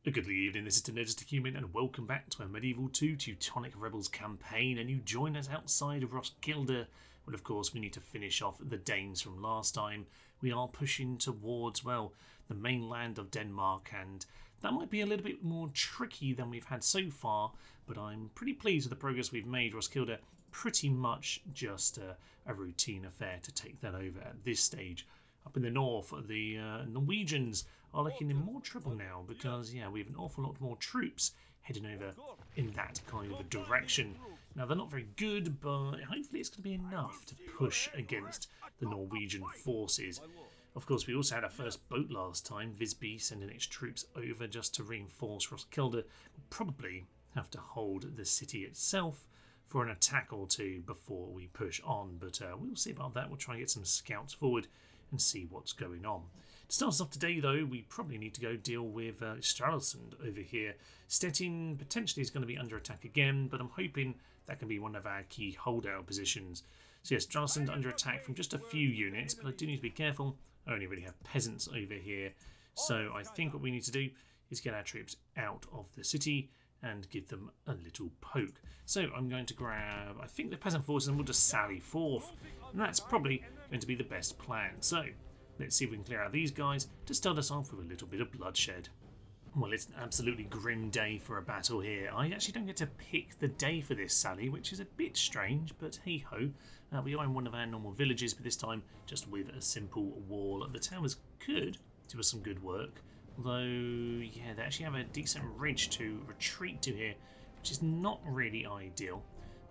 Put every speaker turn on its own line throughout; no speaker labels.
A goodly evening, this is Just a Human, and welcome back to our Medieval 2 Teutonic Rebels campaign, and you join us outside of Roskilde. Well, of course, we need to finish off the Danes from last time. We are pushing towards, well, the mainland of Denmark, and that might be a little bit more tricky than we've had so far, but I'm pretty pleased with the progress we've made. Roskilde, pretty much just a routine affair to take that over at this stage. Up in the north, the Norwegians are looking in more trouble now because, yeah, we have an awful lot more troops heading over in that kind of a direction. Now, they're not very good, but hopefully it's going to be enough to push against the Norwegian forces. Of course, we also had our first boat last time, Visby sending its troops over just to reinforce Roskilde. We'll probably have to hold the city itself for an attack or two before we push on, but we'll see about that. We'll try and get some scouts forward and see what's going on. To start us off today, though, we probably need to go deal with Stralsund over here. Stettin potentially is going to be under attack again, but I'm hoping that can be one of our key holdout positions. So yes, Stralsund under attack from just a few units, but I do need to be careful. I only really have peasants over here. So I think what we need to do is get our troops out of the city and give them a little poke. So I'm going to grab, I think, the peasant forces, and we'll just sally forth. And that's probably going to be the best plan. So let's see if we can clear out these guys to start us off with a little bit of bloodshed. Well, it's an absolutely grim day for a battle here. I actually don't get to pick the day for this sally, which is a bit strange, but hey-ho. We are in one of our normal villages, but this time just with a simple wall. The towers could do us some good work, although, yeah, they actually have a decent ridge to retreat to here, which is not really ideal.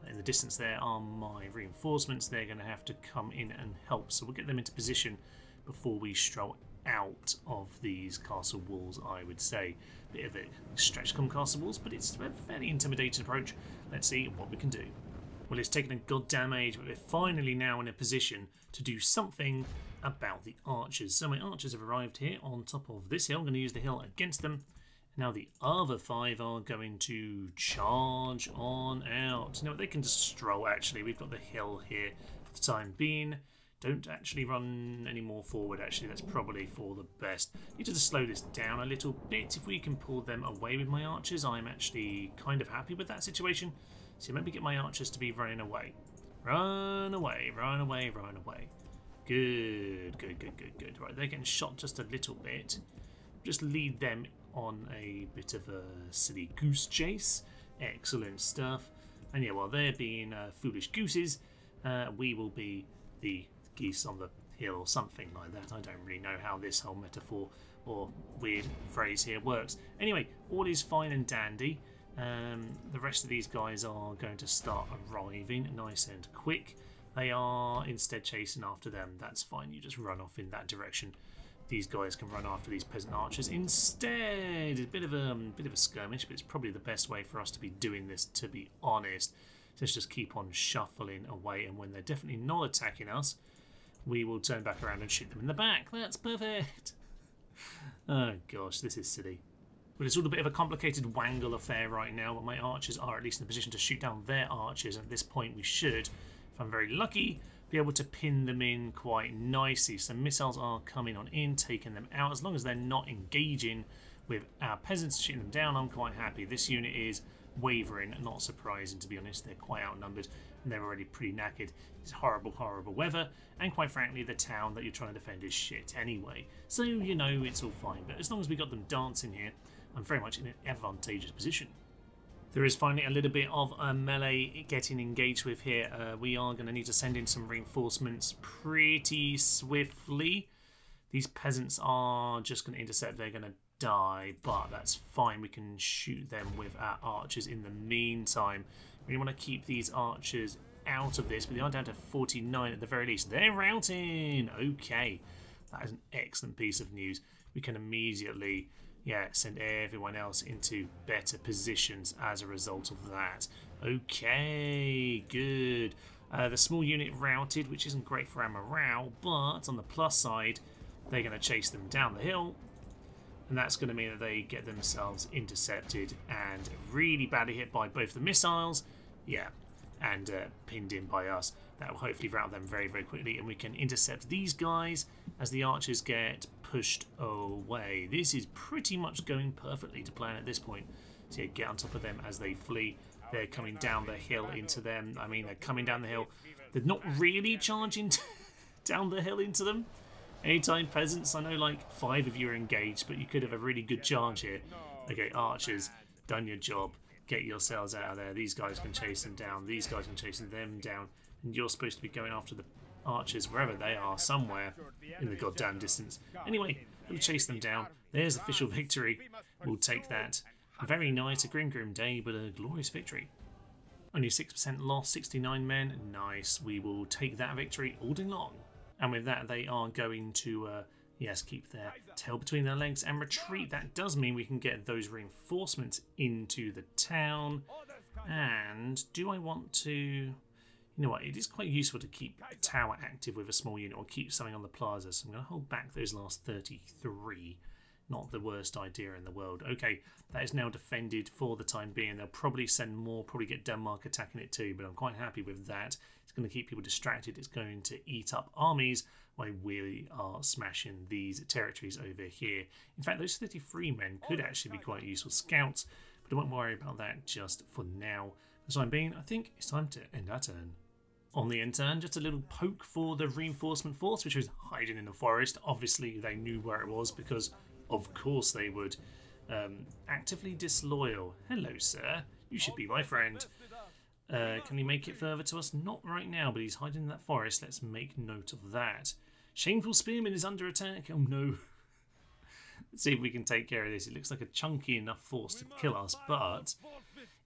In the distance there are my reinforcements. They're going to have to come in and help, so we'll get them into position before we stroll out of these castle walls, I would say. Bit of a stretch come castle walls, but it's a fairly intimidating approach. Let's see what we can do. Well, it's taken a goddamn age, but we're finally now in a position to do something about the archers. So my archers have arrived here on top of this hill. I'm going to use the hill against them. Now the other 5 are going to charge on out. Now they can just stroll, actually. We've got the hill here for the time being. Don't actually run any more forward, actually. That's probably for the best. Need to just slow this down a little bit. If we can pull them away with my archers, I'm actually kind of happy with that situation. So maybe get my archers to be running away. Run away, run away, run away. Good, good, good, good, good. Right, they're getting shot just a little bit. Just lead them on a bit of a silly goose chase. Excellent stuff. And yeah, while they're being foolish gooses, we will be the geese on the hill or something like that. I don't really know how this whole metaphor or weird phrase here works. Anyway, all is fine and dandy. The rest of these guys are going to start arriving nice and quick. They are instead chasing after them. That's fine. You just run off in that direction. These guys can run after these peasant archers instead. A bit of a skirmish, but it's probably the best way for us to be doing this, to be honest. So let's just keep on shuffling away, and when they're definitely not attacking us, we will turn back around and shoot them in the back. That's perfect. Oh gosh, this is silly. But it's all a bit of a complicated wangle affair right now, but my archers are at least in a position to shoot down their archers, and at this point we should, if I'm very lucky, be able to pin them in quite nicely. So missiles are coming on in, taking them out. As long as they're not engaging with our peasants shooting them down, I'm quite happy. This unit is wavering, not surprising to be honest. They're quite outnumbered and they're already pretty knackered. It's horrible, horrible weather, and quite frankly the town that you're trying to defend is shit anyway. So, you know, it's all fine. But as long as we got them dancing here, I'm very much in an advantageous position. There is finally a little bit of a melee getting engaged with here. We are going to need to send in some reinforcements pretty swiftly. These peasants are just going to intercept. They're going to die, but that's fine. We can shoot them with our archers in the meantime. We want to keep these archers out of this, but they are down to 49 at the very least. They're routing. Okay, that is an excellent piece of news. We can immediately, yeah, send everyone else into better positions as a result of that. Okay, good. The small unit routed, which isn't great for our morale, but on the plus side, they're going to chase them down the hill, and that's going to mean that they get themselves intercepted and really badly hit by both the missiles, yeah, and pinned in by us. That will hopefully rout them very, very quickly, and we can intercept these guys as the archers get pushed away. This is pretty much going perfectly to plan at this point. So yeah, get on top of them as they flee. They're coming down the hill into them. I mean, they're coming down the hill. They're not really charging down the hill into them. Anytime peasants, I know like 5 of you are engaged, but you could have a really good charge here. Okay, archers, done your job. Get yourselves out of there. These guys can chase them down. These guys can chase them down. And you're supposed to be going after the archers wherever they are, somewhere in the goddamn distance. Anyway, we'll chase them down. There's official victory. We'll take that. Very nice, a grim day, but a glorious victory. Only 6% loss, 69 men. Nice. We will take that victory all day long. And with that, they are going to, yes, keep their tail between their legs and retreat. That does mean we can get those reinforcements into the town. And do I want to... You know what, it is quite useful to keep a tower active with a small unit or keep something on the plaza. So I'm going to hold back those last 33. Not the worst idea in the world. Okay, that is now defended for the time being. They'll probably send more, probably get Denmark attacking it too, but I'm quite happy with that. It's going to keep people distracted. It's going to eat up armies while we are smashing these territories over here. In fact, those 33 men could actually be quite useful scouts, but I won't worry about that just for now. For the time being, I think it's time to end our turn. On the end turn, just a little poke for the reinforcement force, which was hiding in the forest. Obviously, they knew where it was because, of course, they would. Actively disloyal. Hello, sir. You should be my friend. Can he make it further to us? Not right now, but he's hiding in that forest. Let's make note of that. Shameful Spearman is under attack. Oh, no. Let's see if we can take care of this. It looks like a chunky enough force to kill us, but...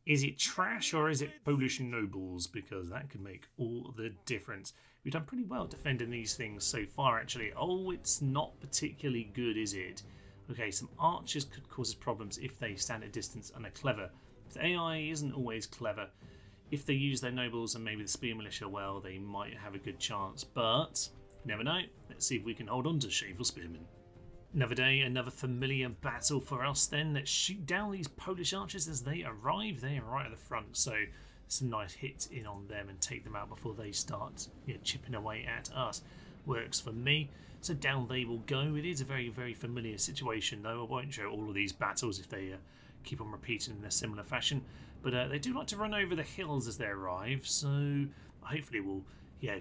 Is it trash or is it Polish nobles? Because that could make all the difference. We've done pretty well defending these things so far, actually. Oh, it's not particularly good, is it? Okay, some archers could cause us problems if they stand at distance and are clever. The AI isn't always clever. If they use their nobles and maybe the spear militia well, they might have a good chance. But, you never know. Let's see if we can hold on to Shameful Spearmen. Another day, another familiar battle for us then. Let's shoot down these Polish archers as they arrive. They are right at the front, so some nice hits in on them and take them out before they start chipping away at us. Works for me. So down they will go. It is a very, very familiar situation, though. I won't show all of these battles if they keep on repeating in a similar fashion. But they do like to run over the hills as they arrive, so hopefully we'll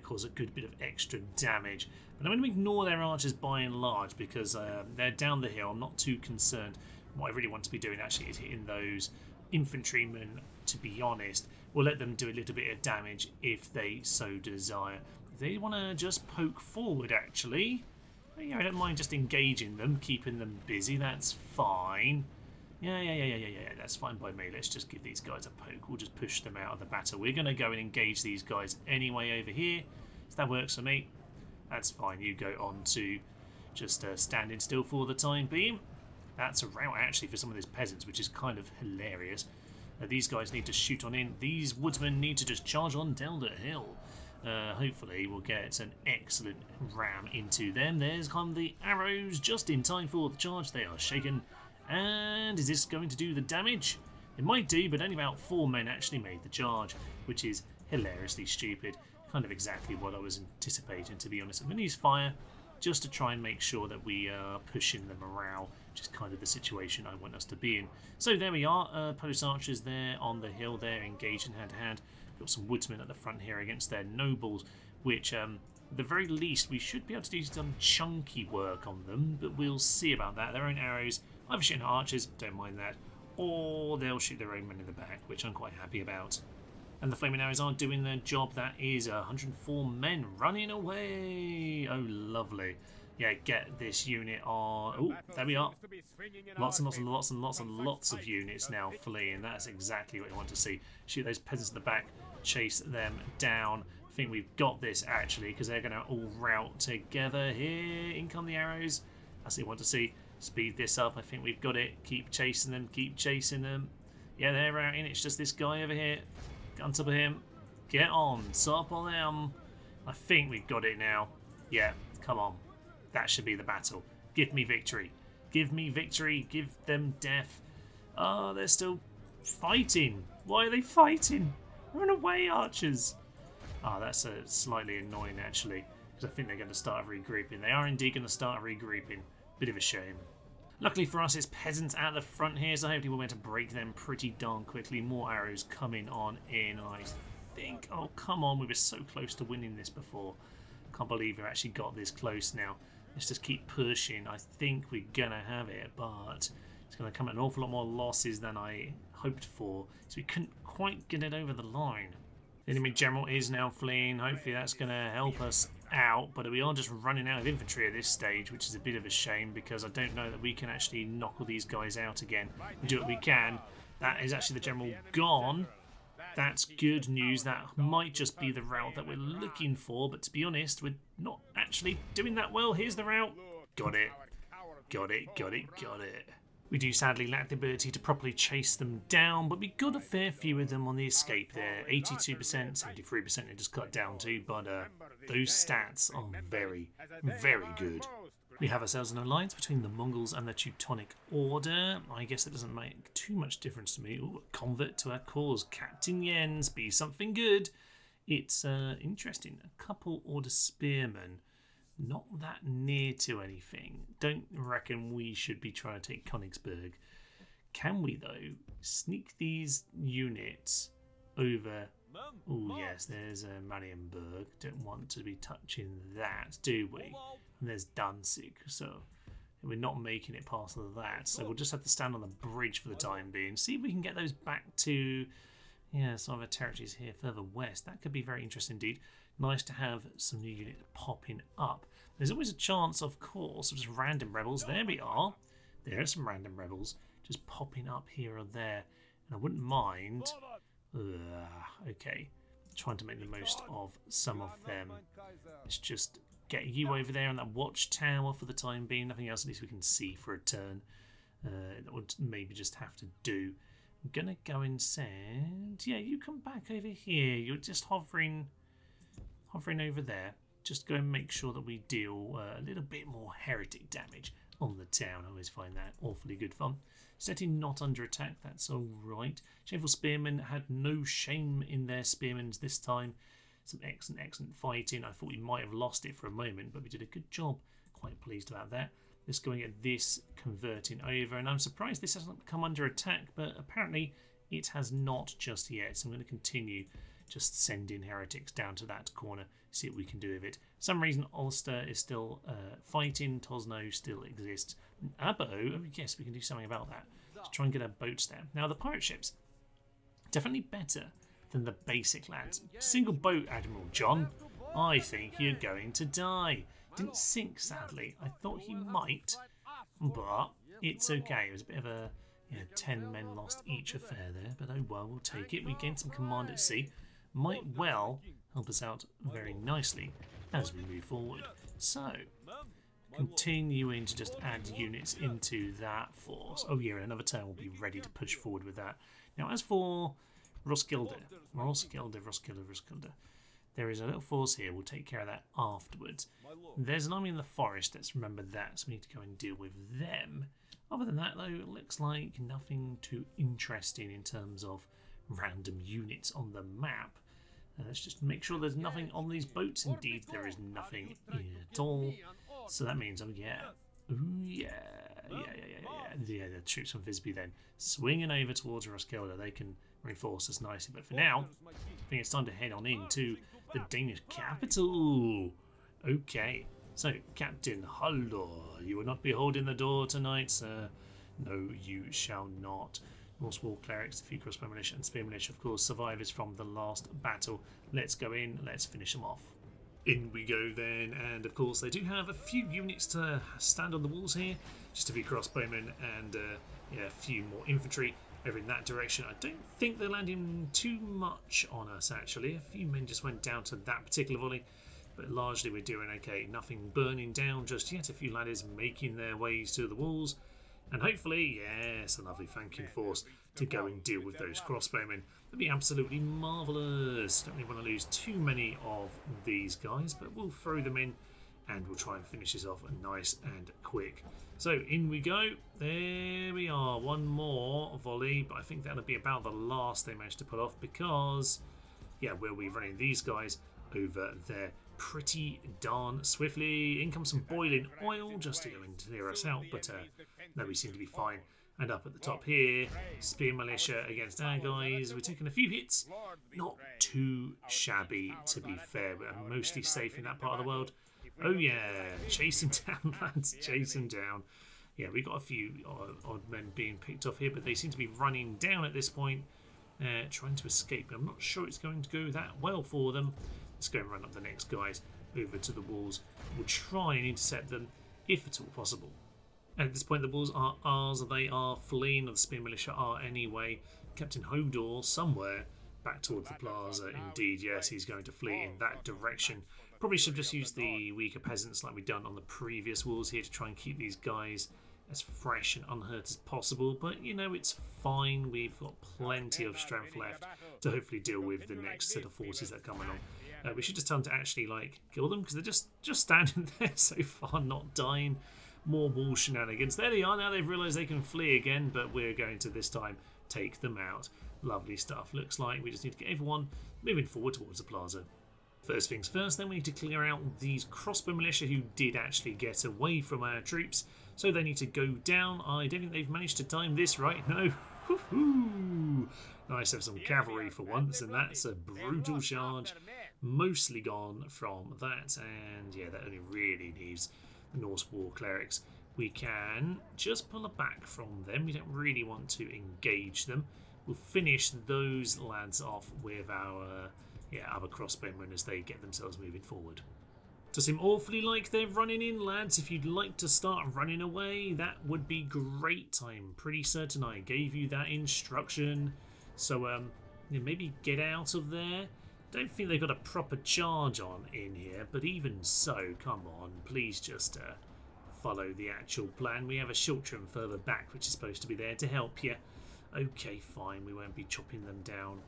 cause a good bit of extra damage. But I'm going to ignore their archers by and large because they're down the hill. I'm not too concerned. What I really want to be doing actually is hitting those infantrymen, to be honest. We'll let them do a little bit of damage if they so desire. If they want to just poke forward, actually, I don't mind just engaging them, keeping them busy. That's fine. Yeah, that's fine by me. Let's just give these guys a poke. We'll just push them out of the battle. We're going to go and engage these guys anyway over here. So that works for me. That's fine. You go on to just standing still for the time being. That's a rout actually for some of these peasants, which is kind of hilarious. These guys need to shoot on in. These woodsmen need to just charge on down the hill. Hopefully we'll get an excellent ram into them. There's come the arrows just in time for the charge. They are shaken. And is this going to do the damage? It might do, but only about 4 men actually made the charge, which is hilariously stupid. Kind of exactly what I was anticipating, to be honest. I'm going to use fire just to try and make sure that we are pushing the morale, which is kind of the situation I want us to be in. So there we are, Polish archers there on the hill there, engaging hand to hand. We've got some woodsmen at the front here against their nobles, which at the very least we should be able to do some chunky work on them, but we'll see about that. Their own arrows, either shooting at archers, don't mind that, or they'll shoot their own men in the back, which I'm quite happy about. And the flaming arrows are doing their job. That is 104 men running away. Oh, lovely. Yeah, get this unit on. Oh, there we are. Lots and lots of units now fleeing. That's exactly what you want to see. Shoot those peasants in the back. Chase them down. I think we've got this, actually, because they're going to all rout together here. In come the arrows. That's what you want to see. Speed this up. I think we've got it. Keep chasing them. Keep chasing them. Yeah, they're routing. It's just this guy over here. Get on top of him. Get on top of them. I think we've got it now. Yeah, come on. That should be the battle. Give me victory. Give me victory. Give them death. Oh, they're still fighting. Why are they fighting? Run away, archers. Oh, that's slightly annoying, actually. because I think they're going to start regrouping. They are indeed going to start regrouping. Bit of a shame. Luckily for us, it's peasants at the front here, so hopefully we'll be able to break them pretty darn quickly. More arrows coming on in, I think. Oh, come on, we were so close to winning this before. Can't believe we've actually got this close now. Let's just keep pushing. I think we're going to have it, but it's going to come at an awful lot more losses than I hoped for, so we couldn't quite get it over the line. The enemy general is now fleeing. Hopefully that's going to help us out, but we are just running out of infantry at this stage, which is a bit of a shame because I don't know that we can actually knock all these guys out again. We do what we can. That is actually the general gone. That's good news. That might just be the route that we're looking for, but to be honest, we're not actually doing that well. Here's the route. Got it. Got it, got it, got it. We do sadly lack the ability to properly chase them down, but we got a fair few of them on the escape there. 82%, 73% it just cut down to, but those stats are very, very good. We have ourselves an alliance between the Mongols and the Teutonic Order. I guess it doesn't make too much difference to me. Ooh, a convert to our cause. Captain Jens, be something good. It's interesting. A couple Order Spearmen. Not that near to anything. Don't reckon we should be trying to take Königsberg. Can we, though, sneak these units over? Oh, yes, there's Marienburg. Don't want to be touching that, do we? And there's Danzig, so we're not making it past that. So we'll just have to stand on the bridge for the time being. See if we can get those back to, yeah, some of our territories here further west. That could be very interesting indeed. Nice to have some new units popping up. There's always a chance, of course, of just random rebels. There we are. There are some random rebels just popping up here or there. And I wouldn't mind. Okay. Trying to make the most of some of them. Let's just get you over there on that watchtower for the time being. Nothing else, at least we can see for a turn. That would maybe just have to do. I'm going to go and send... Yeah, you come back over here. You're just hovering over there. Just go and make sure that we deal a little bit more heretic damage on the town. I always find that awfully good fun. Setting not under attack, that's alright. Shameful spearmen had no shame in their spearmen this time. Some excellent fighting. I thought we might have lost it for a moment, but we did a good job. Quite pleased about that. Let's go and get this converting over. And I'm surprised this hasn't come under attack, but apparently it has not just yet. So I'm going to continue just sending heretics down to that corner, see what we can do with it. For some reason Ulster is still fighting, Tosno still exists. Abo, oh yes, we can do something about that. Let's try and get our boats there. Now the pirate ships, definitely better than the basic lads. Single boat, Admiral John. I think you're going to die. Didn't sink, sadly. I thought he might, but it's okay. It was a bit of a 10 men lost each affair there, but oh well, we'll take it. We gained some command at sea. Might well help us out very nicely as we move forward. So, continuing to just add units into that force. Oh yeah, in another turn we'll be ready to push forward with that. Now as for Roskilde, there is a little force here. We'll take care of that afterwards. There's an army in the forest, let's remember that, so we need to go and deal with them. Other than that though, it looks like nothing too interesting in terms of random units on the map. Let's just make sure there's nothing on these boats. Indeed, there is nothing at all. So that means, oh yeah, the troops from Visby then swinging over towards Roskilde. They can reinforce us nicely. But for now, I think it's time to head on into the Danish capital. Okay, so Captain Haldor, you will not be holding the door tonight, sir. No, you shall not. Norse war clerics, a few crossbow militia and spear militia, of course, survivors from the last battle. Let's go in, let's finish them off. In we go then, and of course they do have a few units to stand on the walls here. Just a few crossbowmen and a few more infantry over in that direction. I don't think they're landing too much on us actually. A few men just went down to that particular volley, but largely we're doing okay. Nothing burning down just yet. A few ladders making their ways to the walls. And hopefully, yes, a lovely flanking force to go and deal with those crossbowmen. That'd be absolutely marvellous. Don't really want to lose too many of these guys, but we'll throw them in and we'll try and finish this off nice and quick. So in we go. There we are. One more volley, but I think that'll be about the last they managed to pull off because, yeah, where we're running these guys over there pretty darn swiftly. In comes some boiling oil just to go and clear us out, but no, we seem to be fine. And up at the top here, Spear Militia against our guys. We're taking a few hits. Not too shabby, to be fair. We're mostly safe in that part of the world. Oh yeah, chase them down, lads. Chase them down. Yeah, we got a few odd men being picked off here, but they seem to be running down at this point, trying to escape. I'm not sure it's going to go that well for them. Let's go and run up the next guys over to the walls. We'll try and intercept them if at all possible. And at this point, the walls are ours. They are fleeing, or the Spear Militia are anyway. Captain Hodor somewhere back towards the plaza. Indeed, yes, he's going to flee in that direction. Probably should have just used the weaker peasants like we've done on the previous walls here to try and keep these guys as fresh and unhurt as possible. But, you know, it's fine. We've got plenty of strength left to hopefully deal with the next set of forces that come along. We should just tell them to actually, like, kill them because they're just standing there so far, not dying. More wall shenanigans. There they are. Now they've realised they can flee again, but we're going to this time take them out. Lovely stuff. Looks like we just need to get everyone moving forward towards the plaza. First things first, then we need to clear out these crossbow militia who did actually get away from our troops. So they need to go down. I don't think they've managed to time this right. No. Nice to have some cavalry for once, and that's a brutal charge. Mostly gone from that, and yeah, that only really needs the Norse war clerics. We can just pull it back from them. We don't really want to engage them. We'll finish those lads off with our other crossbowmen as they get themselves moving forward. Does seem awfully like they're running in, lads. If you'd like to start running away, that would be great. I'm pretty certain I gave you that instruction. So maybe get out of there. Don't think they've got a proper charge on in here, but even so, come on, please just follow the actual plan. We have a short trim further back which is supposed to be there to help you. Okay, fine, we won't be chopping them down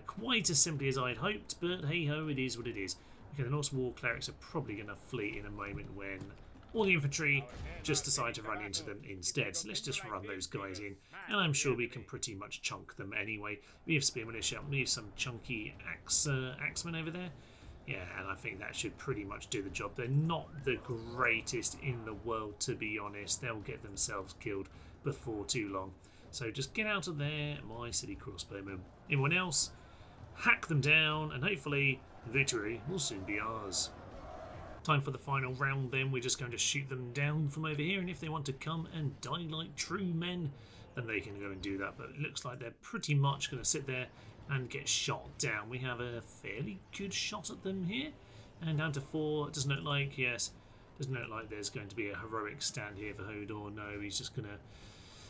quite as simply as I'd hoped, but hey ho, it is what it is. Okay, the Norse war clerics are probably going to flee in a moment when all the infantry just decide to run into them instead. So let's just run those guys in, and I'm sure we can pretty much chunk them anyway. We have Spear Militia, we have some chunky axemen over there. Yeah, and I think that should pretty much do the job. They're not the greatest in the world, to be honest. They'll get themselves killed before too long. So just get out of there, my city crossbowmen. Anyone else? Hack them down, and hopefully victory will soon be ours. Time for the final round then. We're just going to shoot them down from over here, and if they want to come and die like true men, then they can go and do that. But it looks like they're pretty much going to sit there and get shot down. We have a fairly good shot at them here, and down to 4. It doesn't look like, yes, doesn't look like there's going to be a heroic stand here for Hodor. No, he's just going to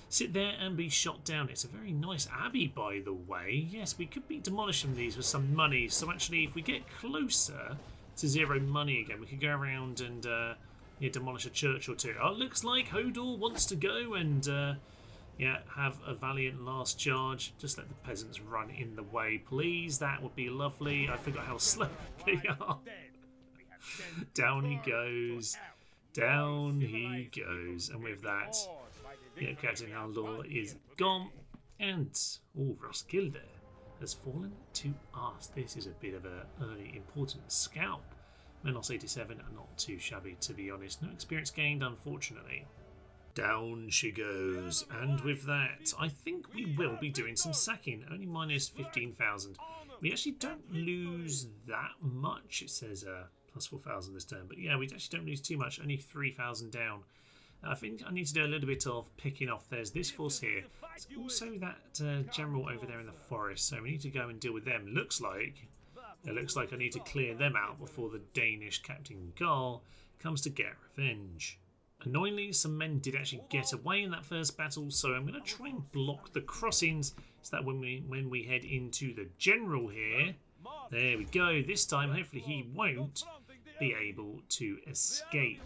sit there and be shot down. It's a very nice abbey, by the way. Yes, we could be demolishing these with some money. So actually, if we get closer to 0 money again, we could go around and demolish a church or two. Oh, it looks like Hodor wants to go and have a valiant last charge. Just let the peasants run in the way, please. That would be lovely. I forgot how slow they are. Down he goes. Down he goes. And with that, Captain Haldor is gone. And Roskilde has fallen to us. This is a bit of a early important scalp. Menos 87 are not too shabby, to be honest. No experience gained, unfortunately. Down she goes, and with that, I think we will be doing some sacking. Only minus 15,000. We actually don't lose that much. It says plus 4,000 this turn, but yeah, we actually don't lose too much. Only 3,000 down. I think I need to do a little bit of picking off. There's this force here. There's also that general over there in the forest, so we need to go and deal with them. It looks like I need to clear them out before the Danish Captain Garl comes to get revenge. Annoyingly, some men did actually get away in that first battle, so I'm going to try and block the crossings so that when we head into the general here, there we go. This time, hopefully he won't be able to escape.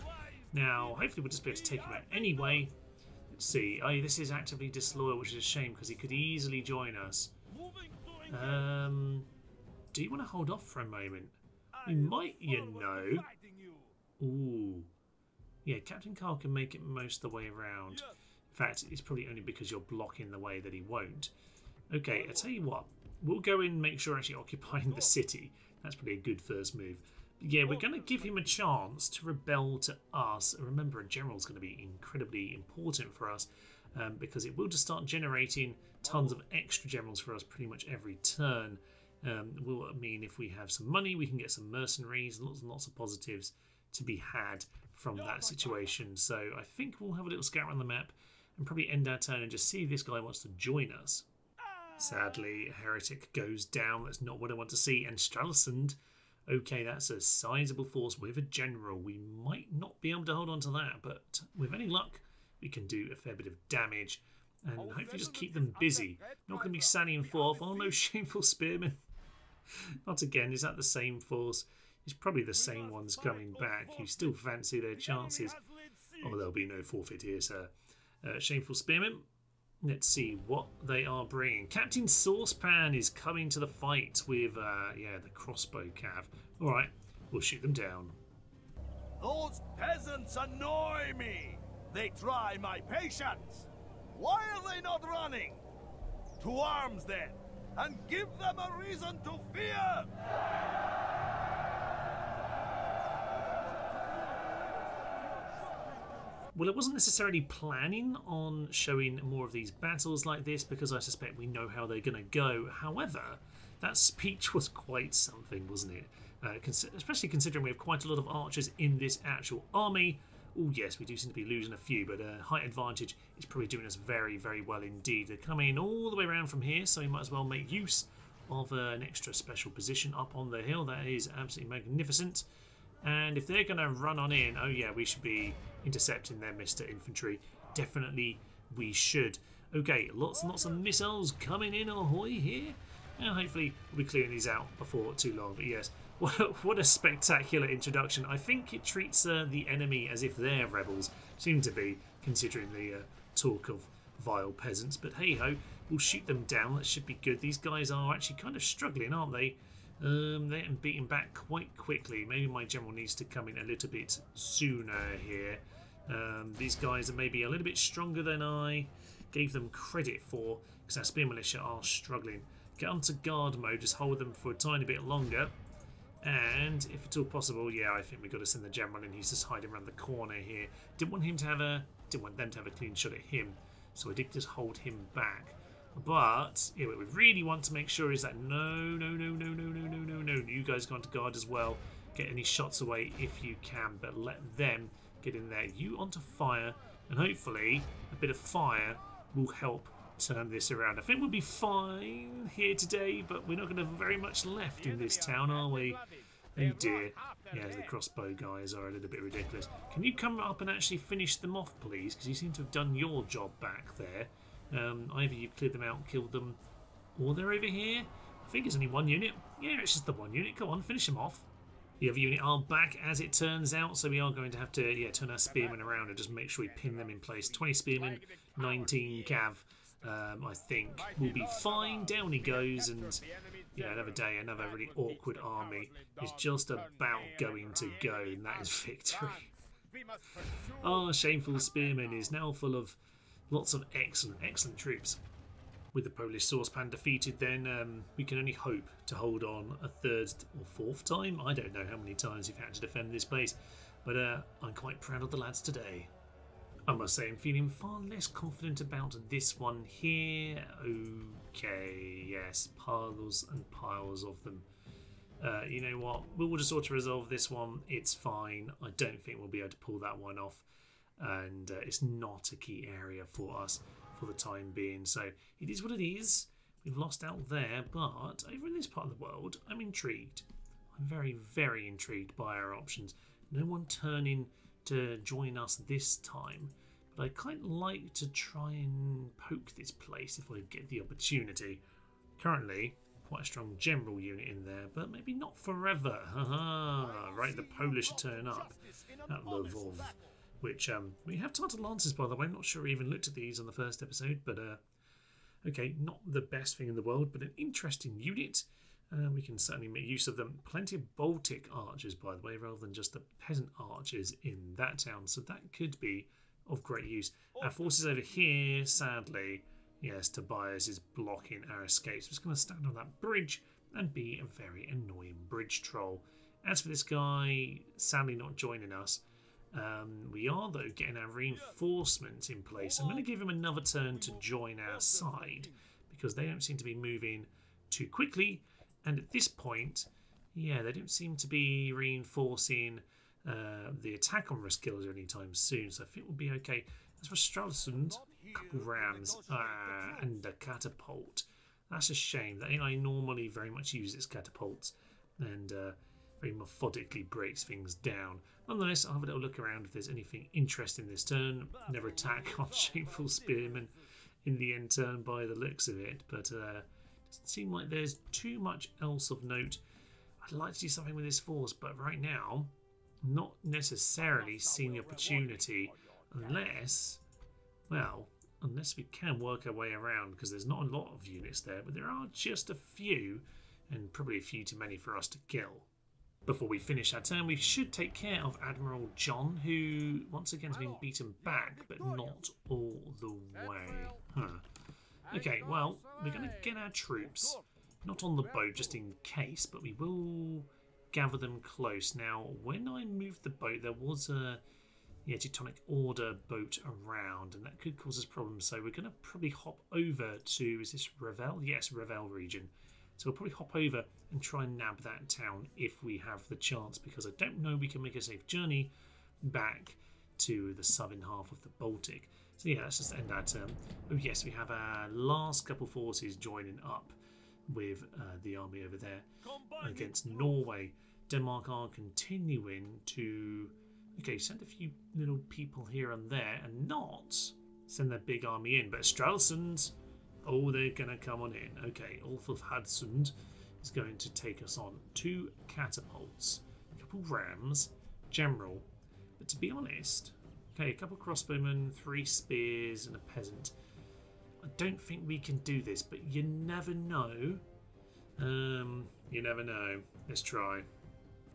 Now, hopefully we'll just be able to take him out anyway. Let's see. Oh, this is actively disloyal, which is a shame because he could easily join us. Do you want to hold off for a moment? We might, you know. Ooh. Yeah, Captain Carl can make it most of the way around. In fact, it's probably only because you're blocking the way that he won't. Okay, I'll tell you what. we'll go in and make sure actually occupying the city. That's probably a good first move. But yeah, we're going to give him a chance to rebel to us. Remember, a general is going to be incredibly important for us because it will just start generating tons of extra generals for us pretty much every turn. Will mean if we have some money, we can get some mercenaries, lots and lots of positives to be had from that situation. So I think we'll have a little scout around the map and probably end our turn and just see if this guy wants to join us. Sadly, a heretic goes down. That's not what I want to see. And Stralsund, okay, that's a sizable force with a general. We might not be able to hold on to that, but with any luck, we can do a fair bit of damage and hopefully just keep them busy. Not going to be sallying forth. Oh no, Shameful Spearmen. Not again. Is that the same force? It's probably the same ones coming back. You still fancy their chances. Oh, there'll be no forfeit here, sir. Shameful Spearmen. Let's see what they are bringing. Captain Saucepan is coming to the fight with, yeah, the crossbow cav. All right, we'll shoot them down.
Those peasants annoy me. They try my patience. Why are they not running? To arms, then, and give them a reason to fear.
Well, I wasn't necessarily planning on showing more of these battles like this because I suspect we know how they're going to go. However, that speech was quite something, wasn't it? Especially considering we have quite a lot of archers in this actual army. Oh yes, we do seem to be losing a few, but height advantage is probably doing us very, very well indeed. They're coming all the way around from here, so we might as well make use of an extra special position up on the hill. That is absolutely magnificent. And if they're going to run on in, oh yeah, we should be intercepting their Mr. Infantry. Definitely we should. Okay, lots and lots of missiles coming in, ahoy here. And hopefully we'll be clearing these out before too long. But yes, what a spectacular introduction. I think it treats the enemy as if they're rebels. Seem to be, considering the talk of vile peasants. But hey-ho, we'll shoot them down. That should be good. These guys are actually kind of struggling, aren't they? They're getting beaten back quite quickly. Maybe my general needs to come in a little bit sooner here. These guys are maybe a little bit stronger than I gave them credit for, because our spear militia are struggling. Get onto guard mode, just hold them for a tiny bit longer. And if at all possible, yeah, I think we've got to send the general in. He's just hiding around the corner here. Didn't want them to have a clean shot at him, so I did just hold him back. But yeah, what we really want to make sure is that no, you guys go onto guard as well. Get any shots away if you can, but let them get in there. You onto fire, and hopefully a bit of fire will help turn this around. I think we'll be fine here today, but we're not going to have very much left in this town, are we? Oh dear. Yeah, the crossbow guys are a little bit ridiculous. Can you come up and actually finish them off, please? Because you seem to have done your job back there. Either you've cleared them out, killed them, or they're over here. I think it's only one unit. Yeah, it's just the one unit. Come on, finish them off. The other unit are back, as it turns out, so we are going to have to turn our spearmen around and just make sure we pin them in place. 20 spearmen, 19 cav. I think we'll be fine. Down he goes, and yeah, another day, another really awkward army is just about going to go, and that is victory. Our Shameful Spearman is now full of lots of excellent troops. With the Polish saucepan defeated, then we can only hope to hold on a third or fourth time. I don't know how many times we've had to defend this place, but I'm quite proud of the lads today. I must say I'm feeling far less confident about this one here. Okay, yes, piles and piles of them. You know what, we'll just auto-resolve this one. It's fine. I don't think we'll be able to pull that one off. And it's not a key area for us for the time being. So it is what it is. We've lost out there, but over in this part of the world, I'm intrigued. I'm very, very intrigued by our options. No one turning to join us this time, but I'd quite like to try and poke this place if I get the opportunity. Currently, quite a strong general unit in there, but maybe not forever. Haha, right, the Polish are turning up at Lvov. Which, we have Tartar Lancers, by the way. I'm not sure we even looked at these on the first episode, but, okay, not the best thing in the world, but an interesting unit. We can certainly make use of them. Plenty of Baltic archers, by the way, rather than just the peasant archers in that town, so that could be of great use. Our forces over here, sadly, Yes, Tobias is blocking our escape. So it's going to stand on that bridge and be a very annoying bridge troll. As for this guy, sadly not joining us. We are, though, getting our reinforcements in place. I'm going to give him another turn to join our side because they don't seem to be moving too quickly. And at this point, yeah, they don't seem to be reinforcing the attack on Roskilde anytime soon. So I think we'll be okay. As for Stralsund, a couple rams and a catapult. That's a shame. That AI normally very much uses its catapults and very methodically breaks things down. Nonetheless, I'll have a little look around if there's anything interesting this turn. Never attack on Shameful Spearmen in the end turn by the looks of it, but doesn't seem like there's too much else of note. I'd like to do something with this force, but right now, not necessarily seeing the opportunity unless, well, unless we can work our way around, because there's not a lot of units there, but there are just a few, and probably a few too many for us to kill. Before we finish our turn, we should take care of Admiral John, who once again has been beaten back, but not all the way. Okay, well, we're going to get our troops, not on the boat just in case, but we will gather them close. Now, when I moved the boat, there was a Teutonic Order boat around, and that could cause us problems. So we're going to probably hop over to, is this Revel? Yes, Revel region. So we'll probably hop over and try and nab that town if we have the chance, because I don't know we can make a safe journey back to the southern half of the Baltic. So yeah, let's just end our turn. Oh yes, we have our last couple forces joining up with the army over there against Norway. Denmark are continuing to send a few little people here and there and not send their big army in. But Stralsund, oh, they're going to come on in. Okay, Ulf of Hadsund is going to take us on. 2 catapults, a couple rams, general. But to be honest, okay, a couple crossbowmen, 3 spears and a peasant. I don't think we can do this, but you never know. You never know. Let's try.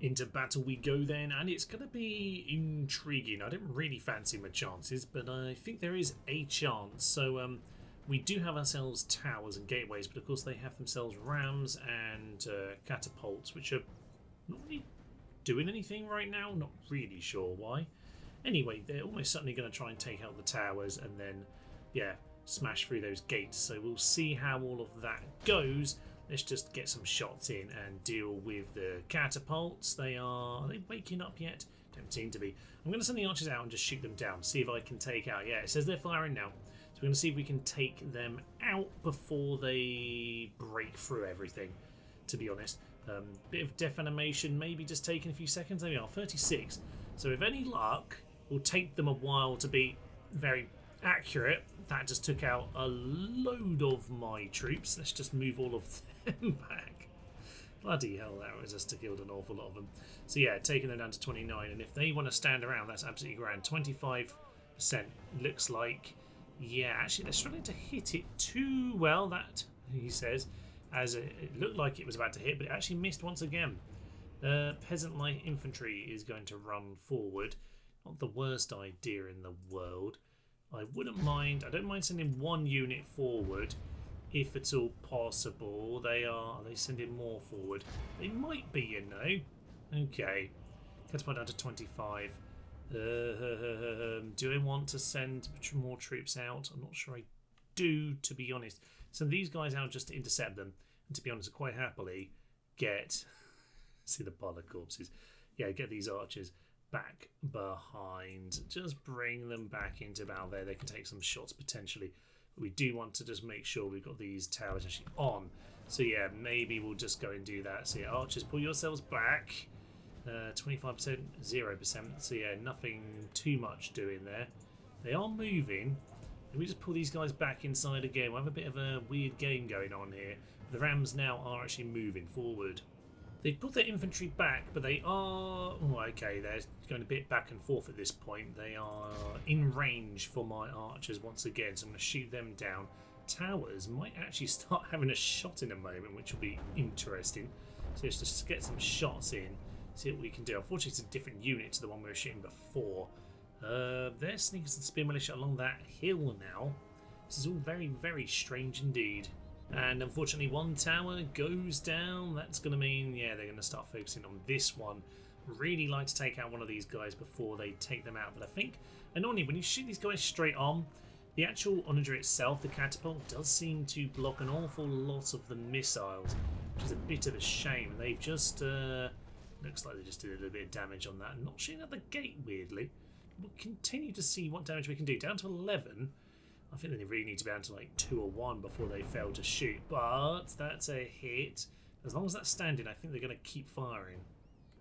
Into battle we go then, and it's going to be intriguing. I don't really fancy my chances, but I think there is a chance. So we do have ourselves towers and gateways, but of course they have themselves rams and catapults, which are not really doing anything right now. Not really sure why. Anyway, they're almost certainly going to try and take out the towers and then, yeah, smash through those gates. So we'll see how all of that goes. Let's just get some shots in and deal with the catapults. Are they waking up yet? Don't seem to be. I'm going to send the archers out and just shoot them down. See if I can take out. Yeah, it says they're firing now. So we're going to see if we can take them out before they break through everything, to be honest. Bit of death animation, maybe just taking a few seconds. There we are, 36. So with any luck, it'll take them a while to be very accurate. That just took out a load of my troops. Let's just move all of them back. Bloody hell, that was just to kill an awful lot of them. So yeah, taking them down to 29, and if they want to stand around, that's absolutely grand. 25% looks like, yeah, actually they're struggling to hit it too well, that, he says, as it looked like it was about to hit, but it actually missed once again. Peasant light infantry is going to run forward. Not the worst idea in the world. I wouldn't mind. I don't mind sending 1 unit forward, if at all possible. Are they sending more forward? They might be, you know. Okay, catapult down to 25. Do I want to send more troops out? I'm not sure I do, to be honest. Send these guys out just to intercept them, and to be honest, quite happily get see the pile of corpses. Yeah, get these archers back behind. Just bring them back into about there. They can take some shots potentially. But we do want to just make sure we've got these towers actually on. So yeah, maybe we'll just go and do that. So yeah, archers, pull yourselves back. 25%, 0%. So yeah, nothing too much doing there. They are moving. If we just pull these guys back inside again, we'll have a bit of a weird game going on here. The rams now are actually moving forward. They've put their infantry back, but they are... Oh, okay, they're going a bit back and forth at this point. They are in range for my archers once again, so I'm going to shoot them down. Towers might actually start having a shot in a moment, which will be interesting. So let's just get some shots in, see what we can do. Unfortunately, it's a different unit to the one we were shooting before. They're sneakers and spear militia along that hill now. This is all very, very strange indeed. And unfortunately one tower goes down. That's going to mean, yeah, they're going to start focusing on this one. Really like to take out one of these guys before they take them out. But I think, annoyingly, when you shoot these guys straight on, the actual onager itself, the catapult, does seem to block an awful lot of the missiles, which is a bit of a shame. They've just, looks like they just did a little bit of damage on that. Not shooting at the gate, weirdly. We'll continue to see what damage we can do. Down to 11. I think they really need to be down to like 2 or 1 before they fail to shoot. But that's a hit. As long as that's standing, I think they're going to keep firing.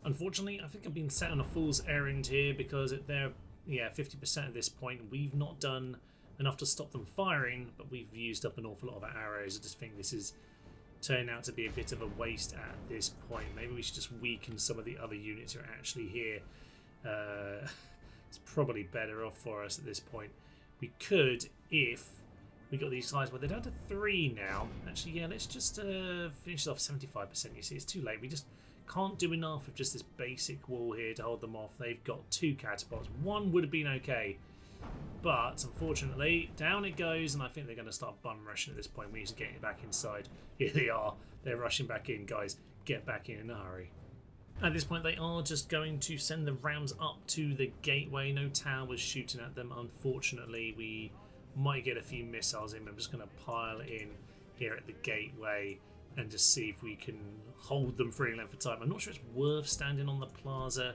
Unfortunately, I think I've been set on a fool's errand here because they're, 50% at this point. We've not done enough to stop them firing, but we've used up an awful lot of our arrows. I just think this is turning out to be a bit of a waste at this point. Maybe we should just weaken some of the other units who are actually here. It's probably better off for us at this point. We could, if we got these guys, well, they're down to 3 now. Actually, yeah, let's just finish off 75%. You see, it's too late. We just can't do enough of just this basic wall here to hold them off. They've got 2 catapults. 1 would have been okay, but unfortunately, down it goes, and I think they're going to start bum rushing at this point. We need to get it back inside. Here they are. They're rushing back in, guys. Get back in a hurry. At this point, they are just going to send the rams up to the gateway. No towers shooting at them. Unfortunately, we might get a few missiles in. I'm just going to pile in here at the gateway and just see if we can hold them for any length of time. I'm not sure it's worth standing on the plaza,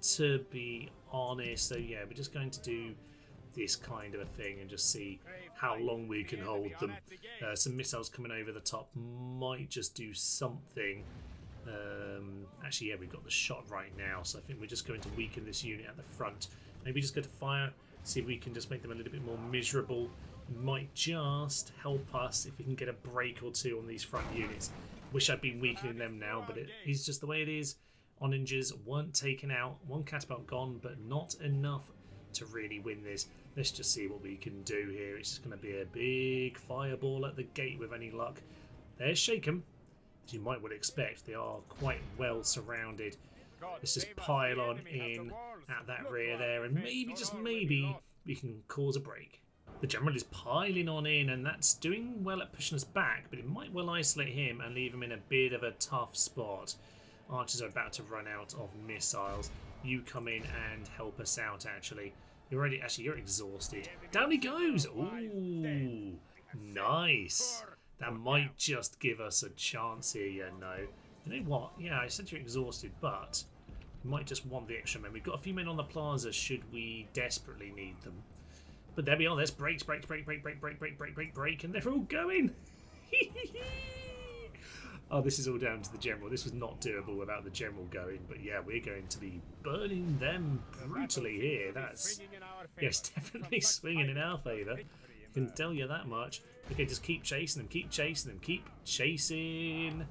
to be honest. So yeah, we're just going to do this kind of a thing and just see how long we can hold them. Some missiles coming over the top might just do something. Actually, yeah, we've got the shot right now, so I think we're just going to weaken this unit at the front. Maybe just go to fire, see if we can just make them a little bit more miserable. It might just help us if we can get a break or 2 on these front units. Wish I'd been weakening them now, but it is just the way it is. Onagers weren't taken out, 1 catapult gone, but not enough to really win this. Let's just see what we can do here. It's just going to be a big fireball at the gate with any luck. There's Shaken. As you might would expect, they are quite well surrounded. Let's just pile on in at that rear there, and maybe, just maybe, we can cause a break. The general is piling on in, and that's doing well at pushing us back, but it might well isolate him and leave him in a bit of a tough spot. Archers are about to run out of missiles. You come in and help us out, actually. You're already, you're exhausted. Down he goes! Ooh, nice. That might just give us a chance here, you know. You know what? Yeah, I said you're exhausted, but we might just want the extra men. We've got a few men on the plaza should we desperately need them. But there we are. There's breaks, break, and they're all going. Oh, this is all down to the general. This was not doable without the general going. But yeah, we're going to be burning them brutally here. That's, yes, definitely swinging in our favour. I can tell you that much. Okay, just keep chasing them, keep chasing them, keep chasing.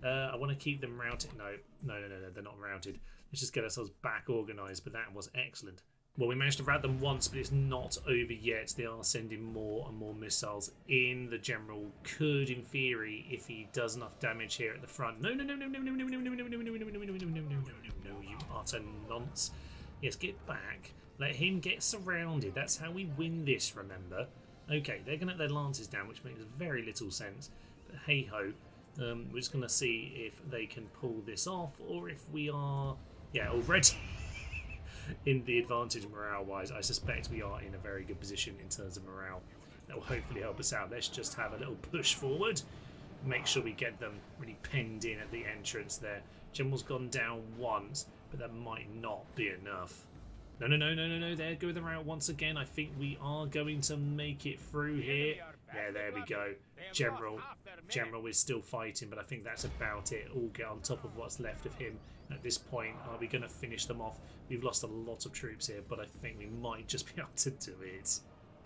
I want to keep them routed. No, they're not routed. Let's just get ourselves back organised, but that was excellent. Well, we managed to rout them once, but it's not over yet. They are sending more and more missiles in. The general could, in theory, if he does enough damage here at the front. No, you utter nonce. Yes, get back. Let him get surrounded. That's how we win this, remember? Okay, they're going to let their lances down, which makes very little sense. But hey-ho, we're just going to see if they can pull this off, or if we are, already in the advantage morale-wise. I suspect we are in a very good position in terms of morale. That will hopefully help us out. Let's just have a little push forward. Make sure we get them really penned in at the entrance there. General's gone down once, but that might not be enough. No, there go the route once again. I think we are going to make it through here. Yeah, there we go. General is still fighting, but I think that's about it. All get on top of what's left of him at this point. Are we going to finish them off? We've lost a lot of troops here, but I think we might just be able to do it.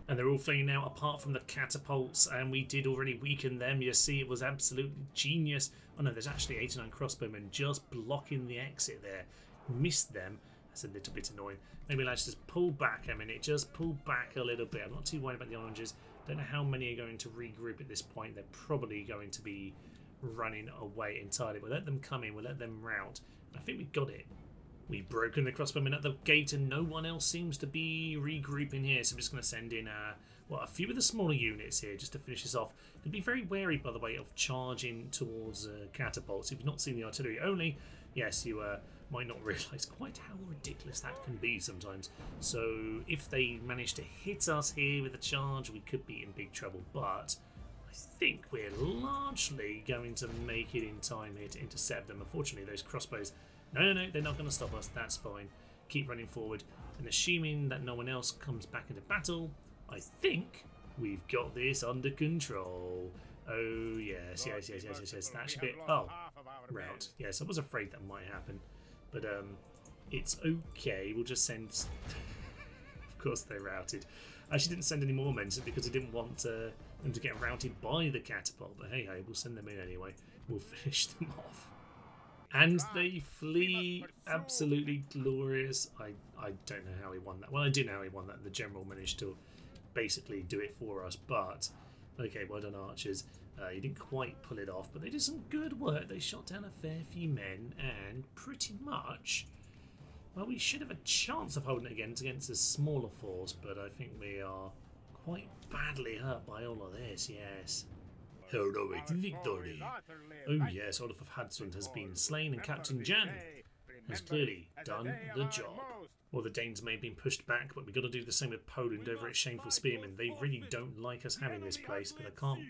And they're all fleeing now, apart from the catapults, and we did already weaken them. You see, it was absolutely genius. Oh no, there's actually 89 crossbowmen just blocking the exit there. Missed them. That's a little bit annoying. Maybe let's just pull back a minute. Just pull back a little bit. I'm not too worried about the oranges. Don't know how many are going to regroup at this point. They're probably going to be running away entirely. We'll let them come in. We'll let them rout. I think we got it. We've broken the crossbowmen at the gate, and no one else seems to be regrouping here. So I'm just going to send in well, a few of the smaller units here, just to finish this off. And be very wary, by the way, of charging towards catapults. If you've not seen the artillery only, yes, you might not realise quite how ridiculous that can be sometimes. So if they manage to hit us here with a charge, we could be in big trouble. But I think we're largely going to make it in time here to intercept them. Unfortunately, those crossbows, no, they're not going to stop us. That's fine. Keep running forward. And assuming that no one else comes back into battle, I think we've got this under control. Oh, yes. That should be... Oh, rout. Yes, I was afraid that might happen. But it's okay. We'll just send... Of course they're routed. I actually didn't send any more men because I didn't want them to get routed by the catapult. But hey, we'll send them in anyway. We'll finish them off. And they flee. Absolutely glorious. I don't know how he won that. Well, I do know how he won that. The general managed to basically do it for us. But, okay, well done, archers. You didn't quite pull it off, but they did some good work. They shot down a fair few men, and pretty much, well, we should have a chance of holding it against a smaller force, but I think we are quite badly hurt by all of this, yes. Heroic victory. Oh yes, Olaf of Hadsund has been slain, and Captain Jan has clearly done the job. Well, the Danes may have been pushed back, but we've got to do the same with Poland over at Shameful Spearmen. They really don't like us having this place, but I can't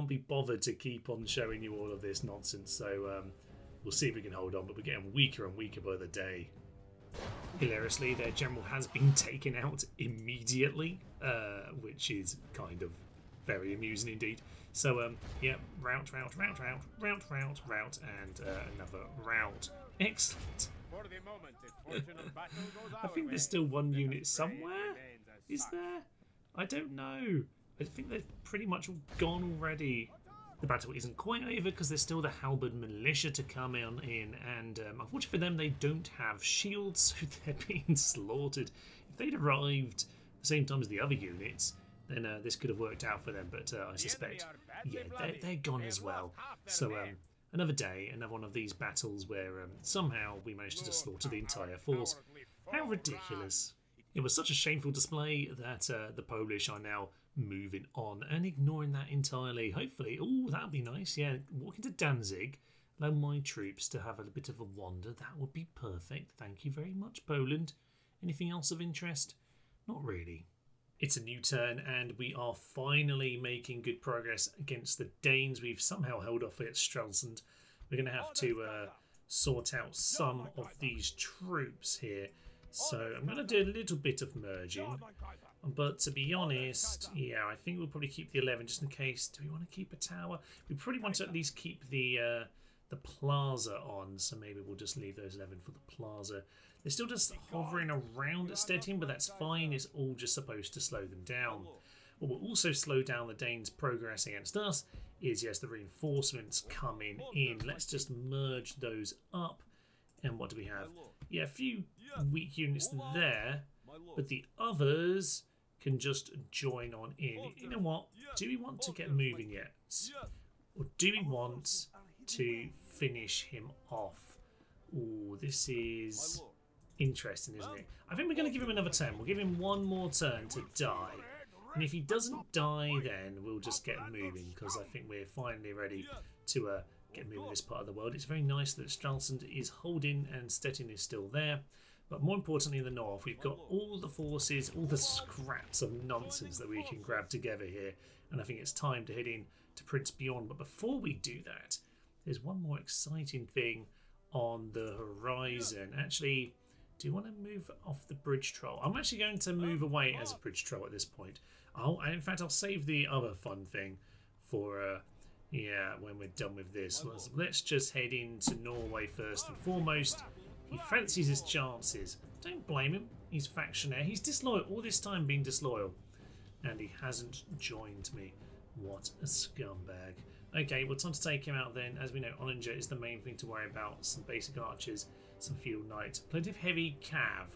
be bothered to keep on showing you all of this nonsense. So we'll see if we can hold on, but we're getting weaker and weaker by the day. Hilariously, their general has been taken out immediately, which is kind of very amusing indeed. So, yeah, rout, and another rout. Excellent. I think there's still one unit somewhere. Is there? I don't know. I think they're pretty much all gone already. The battle isn't quite over because there's still the halberd militia to come in, and unfortunately for them, they don't have shields, so they're being slaughtered. If they'd arrived at the same time as the other units, then this could have worked out for them, but I suspect, yeah, they're gone as well. So another day, another one of these battles where somehow we managed to just slaughter the entire force. How ridiculous. It was such a shameful display that the Polish are now moving on and ignoring that entirely. Hopefully, oh, that'd be nice, yeah, walking to Danzig, allow my troops to have a bit of a wander. That would be perfect. Thank you very much, Poland. Anything else of interest? Not really. It's a new turn, and we are finally making good progress against the Danes. We've somehow held off at Stralsund. We're going to have to sort out some of these troops here. So I'm going to do a little bit of merging. But to be honest, yeah, I think we'll probably keep the 11 just in case. Do we want to keep a tower? We probably want to at least keep the plaza on, so maybe we'll just leave those 11 for the plaza. They're still just hovering around at Stettin, but that's fine. It's all just supposed to slow them down. What will also slow down the Danes' progress against us is, yes, the reinforcements coming in. Let's just merge those up. And what do we have? Yeah, a few weak units there, but the others can just join on in. You know what? Do we want to get moving yet? Or do we want to finish him off? Oh, this is interesting, isn't it? I think we're going to give him another turn. We'll give him one more turn to die. And if he doesn't die, then we'll just get moving, because I think we're finally ready to get moving in this part of the world. It's very nice that Stralsund is holding and Stettin is still there. But more importantly in the north, we've got all the forces, all the scraps of nonsense that we can grab together here. And I think it's time to head in to Prince Bjorn. But before we do that, there's one more exciting thing on the horizon. Actually, do you want to move off the bridge troll? I'm actually going to move away as a bridge troll at this point. In fact, I'll save the other fun thing for, yeah, when we're done with this. Let's just head into Norway first and foremost. He fancies his chances. Don't blame him. He's factionaire. He's disloyal. All this time being disloyal. And he hasn't joined me. What a scumbag. Okay, well, time to take him out then. As we know, Oninger is the main thing to worry about. Some basic archers, some field knights, plenty of heavy cav.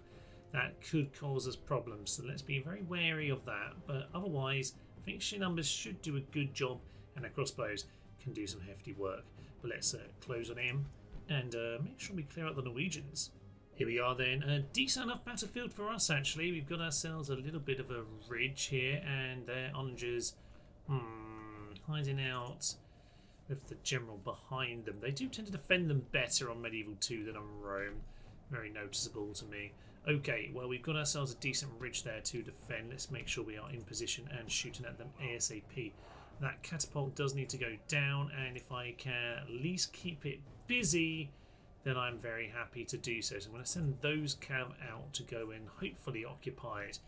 That could cause us problems, so let's be very wary of that. But otherwise, I think sheer numbers should do a good job, and our crossbows can do some hefty work. But let's close on him and make sure we clear out the Norwegians. Here we are then, a decent enough battlefield for us actually. We've got ourselves a little bit of a ridge here, and their onagers hiding out with the general behind them. They do tend to defend them better on Medieval 2 than on Rome. Very noticeable to me. Okay, well we've got ourselves a decent ridge there to defend. Let's make sure we are in position and shooting at them ASAP. That catapult does need to go down, and if I can at least keep it busy, then I'm very happy to do so. So I'm going to send those cav out to go and hopefully occupy it,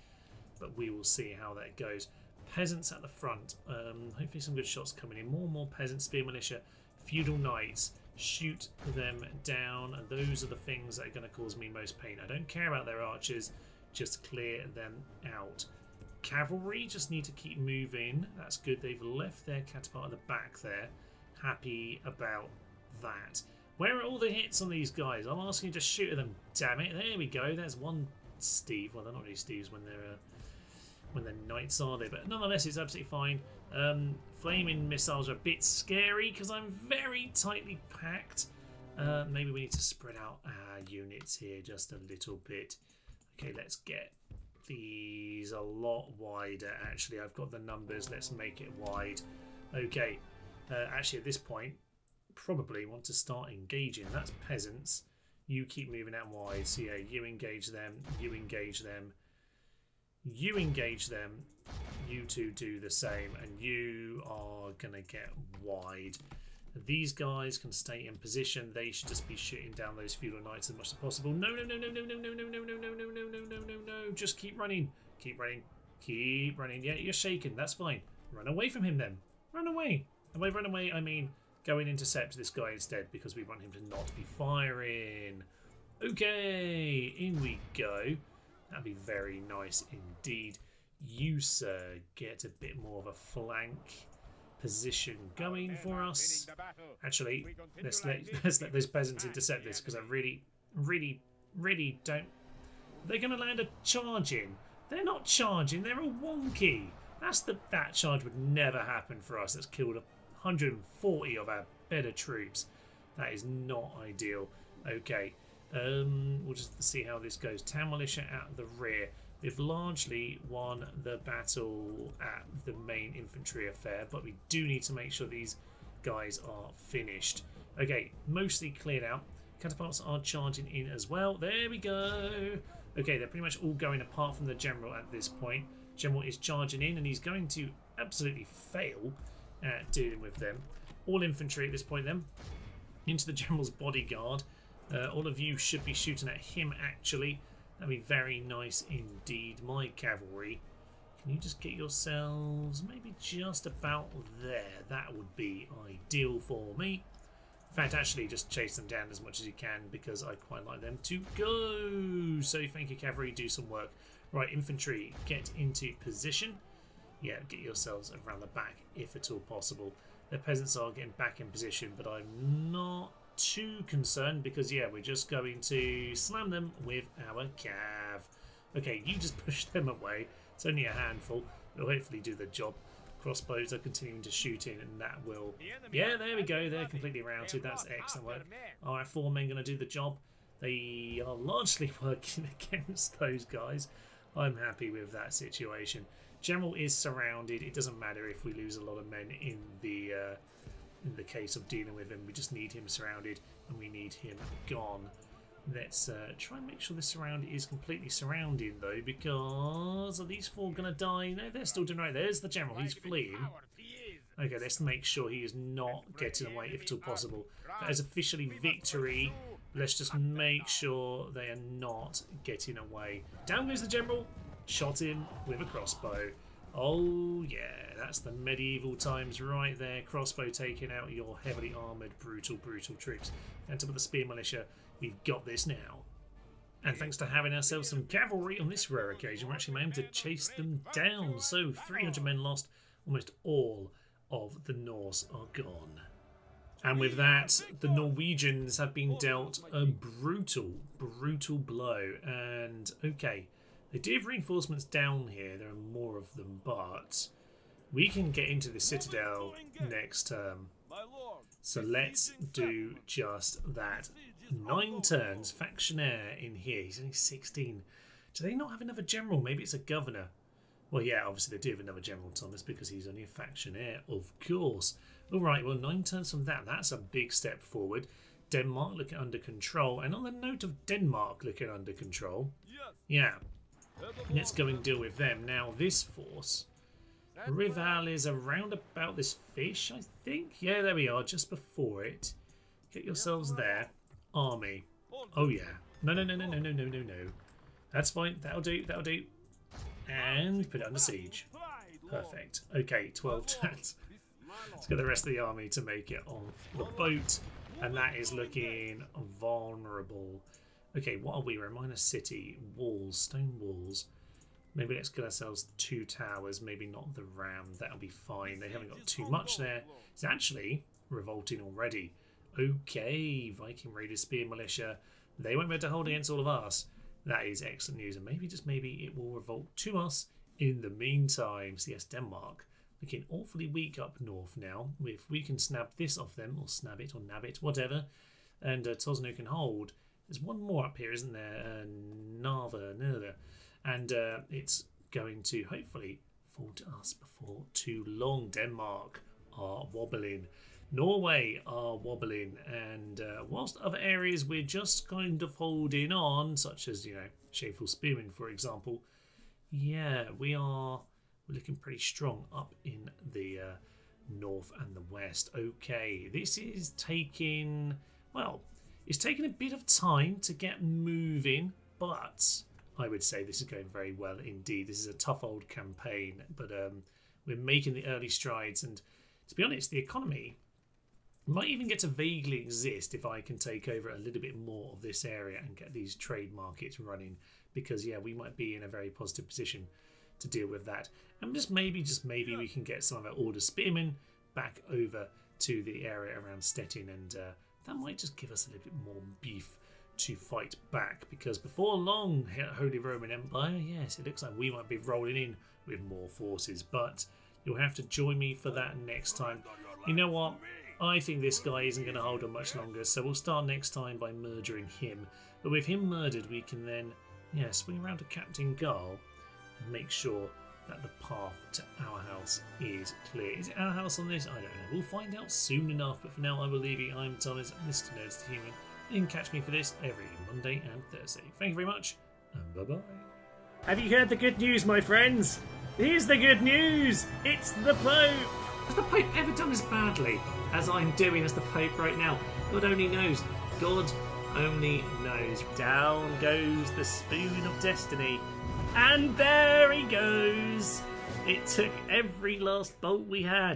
but we will see how that goes. Peasants at the front, hopefully some good shots coming in. More and more peasants, spear militia, feudal knights, shoot them down, and those are the things that are going to cause me most pain. I don't care about their archers, just clear them out. Cavalry just need to keep moving. That's good. They've left their catapult at the back there. Happy about that. Where are all the hits on these guys? I'm asking you to shoot at them. Damn it! There we go. There's one Steve. Well, they're not really Steves when they're knights, are they? But nonetheless, it's absolutely fine. Flaming missiles are a bit scary because I'm very tightly packed. Maybe we need to spread out our units here just a little bit. Okay, let's get these a lot wider. Actually, I've got the numbers. Let's make it wide. Okay. Actually, at this point, probably want to start engaging. That's peasants. You keep moving out wide. So yeah, you engage them. You engage them. You engage them. You two do the same, and you are gonna get wide. These guys can stay in position. They should just be shooting down those feudal knights as much as possible. No, no, no, no, no, no, no, no, no, no, no, no, no, no, no, no, no. Just keep running. Keep running. Keep running. Yeah, you're shaking. That's fine. Run away from him then. Run away. And by run away, I mean go and intercept this guy instead, because we want him to not be firing. Okay, in we go. That'd be very nice indeed. You, sir, get a bit more of a flank position going for us. Actually, let's let those peasants intercept this, because I really don't. They're going to land a charge in. They're not charging. They're all wonky. That charge would never happen for us. That's killed 140 of our better troops. That is not ideal. Okay, we'll just see how this goes. Town militia at the rear. We've largely won the battle at the main infantry affair, but we do need to make sure these guys are finished. Okay, mostly cleared out. Catapults are charging in as well. There we go. Okay, they're pretty much all going apart from the general at this point. General is charging in, and he's going to absolutely fail at dealing with them. All infantry at this point then. Into the general's bodyguard. All of you should be shooting at him actually. That'd be very nice indeed. My cavalry, can you just get yourselves maybe just about there? That would be ideal for me. In fact, actually just chase them down as much as you can, because I quite like them to go. So thank you, cavalry, do some work. Right, infantry, get into position. Yeah, get yourselves around the back if at all possible. The peasants are getting back in position, but I'm not too concerned, because yeah, we're just going to slam them with our cav. Okay, you just push them away. It's only a handful. They'll hopefully do the job. Crossbows are continuing to shoot in, and that will... Yeah, there we go. They're completely routed. That's excellent work. Our 4 men going to do the job. They are largely working against those guys. I'm happy with that situation. General is surrounded. It doesn't matter if we lose a lot of men in the case of dealing with him. We just need him surrounded, and we need him gone. Let's try and make sure the surround is completely surrounded, though, because are these 4 going to die? No, they're still doing right. There's the general. He's fleeing. Okay, let's make sure he is not getting away if at all possible. That is officially victory. Let's just make sure they are not getting away. Down goes the general. Shot him with a crossbow. Oh yeah, that's the medieval times right there. Crossbow taking out your heavily armoured, brutal troops. And to put the spear militia, we've got this now. And thanks to having ourselves some cavalry on this rare occasion, we're actually able to chase them down. So 300 men lost, almost all of the Norse are gone. And with that, the Norwegians have been dealt a brutal blow. And okay, they do have reinforcements down here. There are more of them, but we can get into the citadel next term. So let's do just that. 9 turns. Factionaire in here. He's only 16. Do they not have another general? Maybe it's a governor. Well, yeah, obviously they do have another general, Thomas, because he's only a factionaire, of course. All right, well, 9 turns from that. That's a big step forward. Denmark looking under control. And on the note of Denmark looking under control, yeah, let's go and deal with them. Now, this force, Rival is around about this fish, I think. Yeah, there we are, just before it. Get yourselves there. Army. Oh, yeah. No. That's fine. That'll do. That'll do. And put it under siege. Perfect. Okay, 12 turns. Let's get the rest of the army to make it off the boat. And that is looking vulnerable. Okay, what are we? We're a minor city. Walls. Stone walls. Maybe let's get ourselves 2 towers. Maybe not the ram. That'll be fine. They haven't got too much there. It's actually revolting already. Okay, Viking Raiders, Spear Militia. They won't be able to hold against all of us. That is excellent news. And maybe, just maybe, it will revolt to us in the meantime. So yes, Denmark looking awfully weak up north now. If we can snap this off them, or snab it, or nab it, whatever, and Tosno can hold. There's one more up here, isn't there? Narva. And it's going to hopefully fall to us before too long. Denmark are wobbling. Norway are wobbling. And whilst other areas we're just kind of holding on, such as, you know, Shameful Spearmen, for example, yeah, we're looking pretty strong up in the north and the west. Okay, this is taking, well, it's taking a bit of time to get moving, but I would say this is going very well indeed. This is a tough old campaign, but we're making the early strides. And to be honest, the economy might even get to vaguely exist if I can take over a little bit more of this area and get these trade markets running. Because, yeah, we might be in a very positive position to deal with that. And just maybe we can get some of our Order Spearmen back over to the area around Stettin. And that might just give us a little bit more beef to fight back, because before long, Holy Roman Empire, yes, it looks like we might be rolling in with more forces, but you'll have to join me for that next time. You know what? I think this guy isn't going to hold on much longer, so we'll start next time by murdering him. But with him murdered, we can then, yeah, swing around to Captain Gull and make sure that the path to our house is clear. Is it our house on this? I don't know. We'll find out soon enough, but for now, I will leave you. I'm Thomas, and this is Nerds to Human. You can catch me for this every Monday and Thursday. Thank you very much, and bye-bye. Have you heard the good news, my friends? Here's the good news! It's the Pope! Has the Pope ever done as badly as I'm doing as the Pope right now? God only knows. God only knows. Down goes the spoon of destiny. And there he goes! It took every last bolt we had.